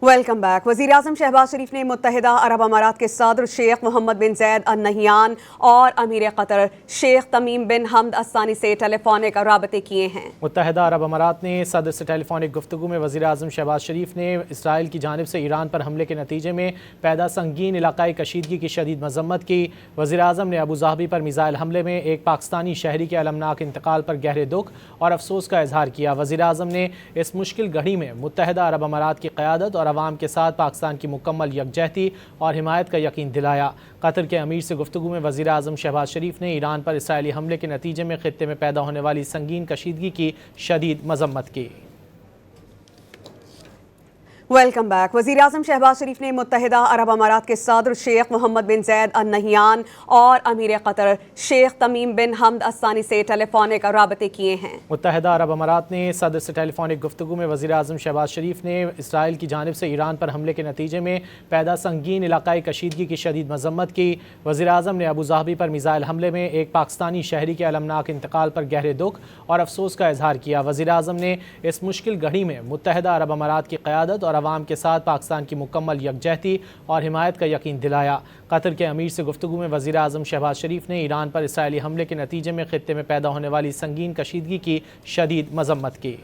Welcome back. وزیراعظم شہباز شریف نے متحدہ عرب امارات کے صدر شیخ محمد بن زید ال نہیان اور امیر قطر شیخ تمیم بن حمد الثانی سے ٹیلی فونک رابطے کیے ہیں۔ متحدہ عرب امارات نے صدر سے ٹیلی فونک گفتگو میں وزیراعظم شہباز شریف نے اسرائیل کی جانب سے ایران پر حملے کے نتیجے میں پیدا سنگین علاقائی کشیدگی کی شدید مذمت کی۔ وزیراعظم نے ابوظہبی پر میزائل حملے میں ایک پاکستانی شہری کے المناک انتقال پر گہرے دکھ اور افسوس کا اظہار کیا۔ وزیراعظم نے اس مشکل گھڑی میں متحدہ عرب امارات کی قیادت اور عوام کے ساتھ پاکستان کی مکمل یکجہتی اور حمایت کا یقین دلایا۔ قطر کے امیر سے گفتگو میں وزیراعظم شہباز شریف نے ایران پر اسرائیلی حملے کے نتیجے میں خطے میں پیدا ہونے والی سنگین کشیدگی کی شدید مذمت کی۔ Welcome back. وزیراعظم شہباز شریف نے متحدہ عرب امارات کے صدر شیخ محمد بن زید ال نہیان اور امیر قطر شیخ تمیم بن حمد الثانی سے ٹیلی فونک رابطے کیے ہیں۔ متحدہ عرب امارات نے صدر سے ٹیلی فونک گفتگو میں وزیراعظم شہباز شریف نے اسرائیل کی جانب سے ایران پر حملے کے نتیجے میں پیدا سنگین علاقائی کشیدگی کی شدید مذمت کی۔ وزیراعظم نے ابوظہبی پر میزائل حملے میں ایک پاکستانی شہری کے المناک انتقال پر گہرے دکھ اور افسوس کا اظہار کیا۔ وزیراعظم نے اس مشکل گھڑی میں متحدہ عرب امارات کی قیادت اور عوام کے ساتھ پاکستان کی مکمل یکجہتی اور حمایت کا یقین دلایا۔ قطر کے امیر سے گفتگو میں وزیراعظم شہباز شریف نے ایران پر اسرائیلی حملے کے نتیجے میں خطے میں پیدا ہونے والی سنگین کشیدگی کی شدید مذمت کی۔